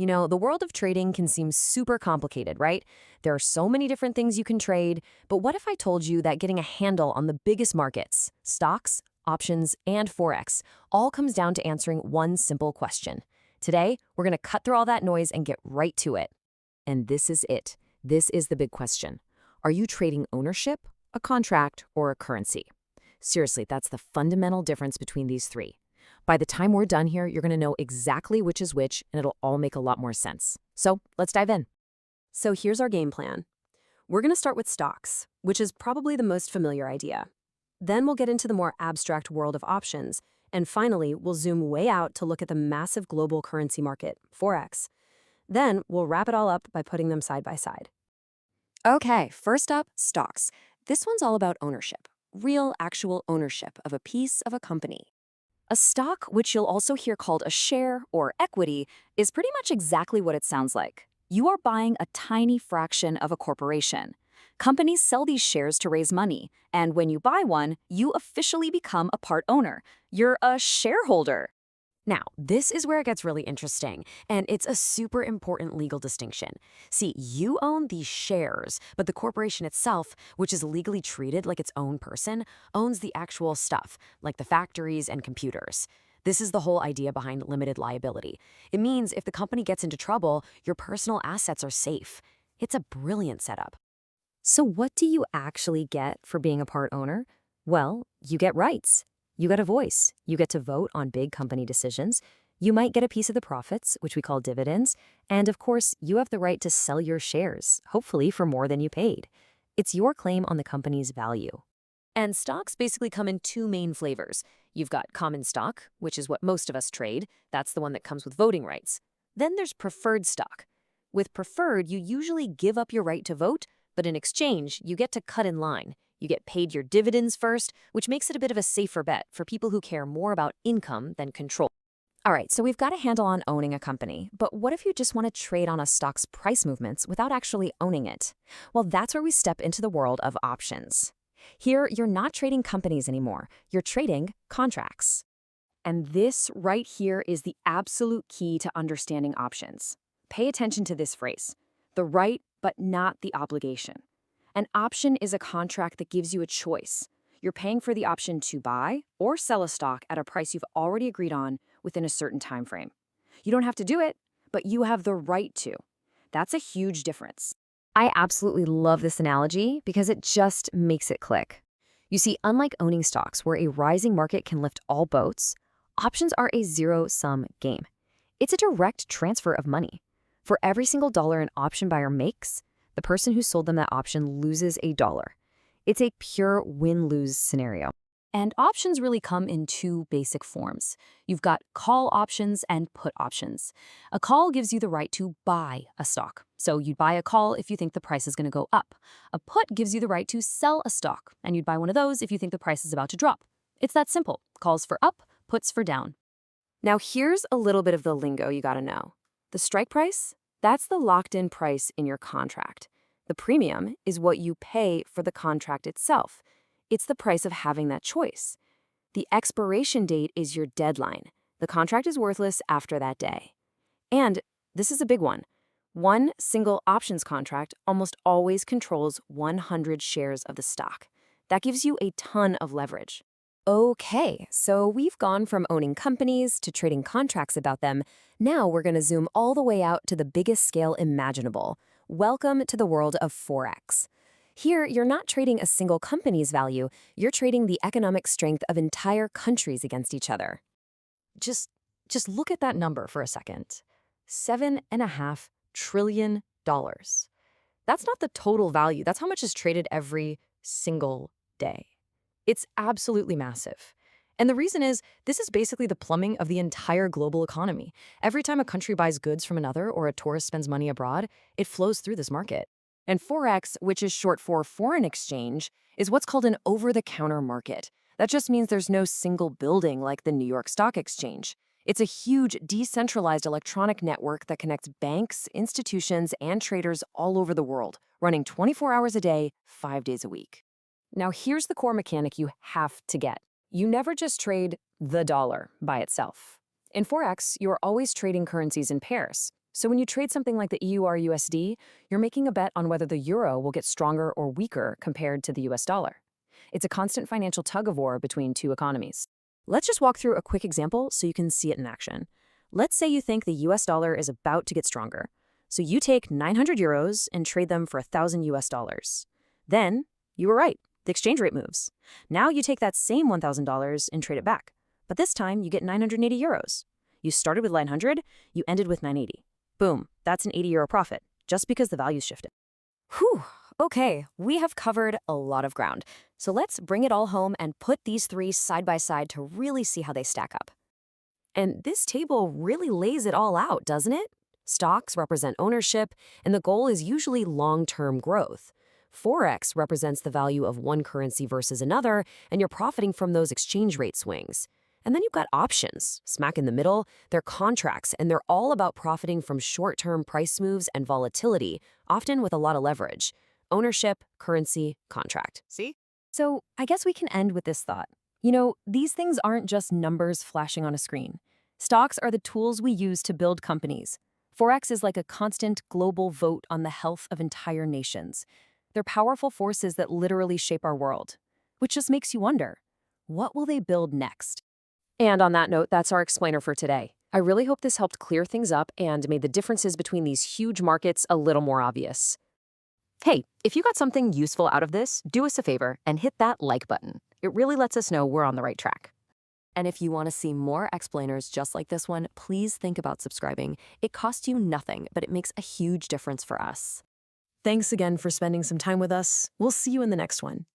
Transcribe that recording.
You know, the world of trading can seem super complicated, right? There are so many different things you can trade, but what if I told you that getting a handle on the biggest markets, stocks, options, and Forex, all comes down to answering one simple question? Today, we're going to cut through all that noise and get right to it. And this is it. This is the big question. Are you trading ownership, a contract, or a currency? Seriously, that's the fundamental difference between these three. By the time we're done here, you're going to know exactly which is which, and it'll all make a lot more sense. So let's dive in. So here's our game plan. We're going to start with stocks, which is probably the most familiar idea. Then we'll get into the more abstract world of options, and finally, we'll zoom way out to look at the massive global currency market, Forex. Then we'll wrap it all up by putting them side by side. Okay, first up, stocks. This one's all about ownership, real, actual ownership of a piece of a company. A stock, which you'll also hear called a share or equity, is pretty much exactly what it sounds like. You are buying a tiny fraction of a corporation. Companies sell these shares to raise money, and when you buy one, you officially become a part owner. You're a shareholder. Now, this is where it gets really interesting, and it's a super important legal distinction. See, you own these shares, but the corporation itself, which is legally treated like its own person, owns the actual stuff, like the factories and computers. This is the whole idea behind limited liability. It means if the company gets into trouble, your personal assets are safe. It's a brilliant setup. So what do you actually get for being a part owner? Well, you get rights. You get a voice. You get to vote on big company decisions. You might get a piece of the profits, which we call dividends. And of course, you have the right to sell your shares, hopefully for more than you paid. It's your claim on the company's value. And stocks basically come in two main flavors. You've got common stock, which is what most of us trade. That's the one that comes with voting rights. Then there's preferred stock. With preferred, you usually give up your right to vote, but in exchange, you get to cut in line. You get paid your dividends first, which makes it a bit of a safer bet for people who care more about income than control. All right, so we've got a handle on owning a company, but what if you just want to trade on a stock's price movements without actually owning it? Well, that's where we step into the world of options. Here, you're not trading companies anymore. You're trading contracts. And this right here is the absolute key to understanding options. Pay attention to this phrase: the right, but not the obligation. An option is a contract that gives you a choice. You're paying for the option to buy or sell a stock at a price you've already agreed on within a certain time frame. You don't have to do it, but you have the right to. That's a huge difference. I absolutely love this analogy because it just makes it click. You see, unlike owning stocks where a rising market can lift all boats, options are a zero-sum game. It's a direct transfer of money. For every single dollar an option buyer makes, the person who sold them that option loses $1. It's a pure win-lose scenario. And options really come in two basic forms. You've got call options and put options. A call gives you the right to buy a stock. So you'd buy a call if you think the price is going to go up. A put gives you the right to sell a stock, and you'd buy one of those if you think the price is about to drop. It's that simple. Calls for up, puts for down. Now here's a little bit of the lingo you got to know. The strike price? That's the locked-in price in your contract. The premium is what you pay for the contract itself. It's the price of having that choice. The expiration date is your deadline. The contract is worthless after that day. And this is a big one. One single options contract almost always controls 100 shares of the stock. That gives you a ton of leverage. Okay, so we've gone from owning companies to trading contracts about them. Now we're going to zoom all the way out to the biggest scale imaginable. Welcome to the world of Forex. Here, you're not trading a single company's value, you're trading the economic strength of entire countries against each other. Just look at that number for a second. $7.5 trillion. That's not the total value, that's how much is traded every single day. It's absolutely massive. And the reason is, this is basically the plumbing of the entire global economy. Every time a country buys goods from another or a tourist spends money abroad, it flows through this market. And Forex, which is short for foreign exchange, is what's called an over-the-counter market. That just means there's no single building like the New York Stock Exchange. It's a huge, decentralized electronic network that connects banks, institutions, and traders all over the world, running 24 hours a day, 5 days a week. Now here's the core mechanic you have to get. You never just trade the dollar by itself. In Forex, you're always trading currencies in pairs. So when you trade something like the EUR/USD, you're making a bet on whether the euro will get stronger or weaker compared to the US dollar. It's a constant financial tug-of-war between two economies. Let's just walk through a quick example so you can see it in action. Let's say you think the US dollar is about to get stronger. So you take 900 euros and trade them for 1,000 US dollars. Then, you were right, the exchange rate moves. Now you take that same $1,000 and trade it back. But this time you get 980 euros. You started with 900, you ended with 980. Boom, that's an 80 euro profit, just because the values shifted. Whew, okay, we have covered a lot of ground. So let's bring it all home and put these three side by side to really see how they stack up. And this table really lays it all out, doesn't it? Stocks represent ownership, and the goal is usually long-term growth. Forex represents the value of one currency versus another, and you're profiting from those exchange rate swings. And then you've got options, smack in the middle. They're contracts, and they're all about profiting from short-term price moves and volatility, often with a lot of leverage. Ownership, currency, contract. See? So I guess we can end with this thought. These things aren't just numbers flashing on a screen. Stocks are the tools we use to build companies. Forex is like a constant global vote on the health of entire nations. They're powerful forces that literally shape our world, which just makes you wonder, what will they build next? And on that note, that's our explainer for today. I really hope this helped clear things up and made the differences between these huge markets a little more obvious. Hey, if you got something useful out of this, do us a favor and hit that like button. It really lets us know we're on the right track. And if you want to see more explainers just like this one, please think about subscribing. It costs you nothing, but it makes a huge difference for us. Thanks again for spending some time with us. We'll see you in the next one.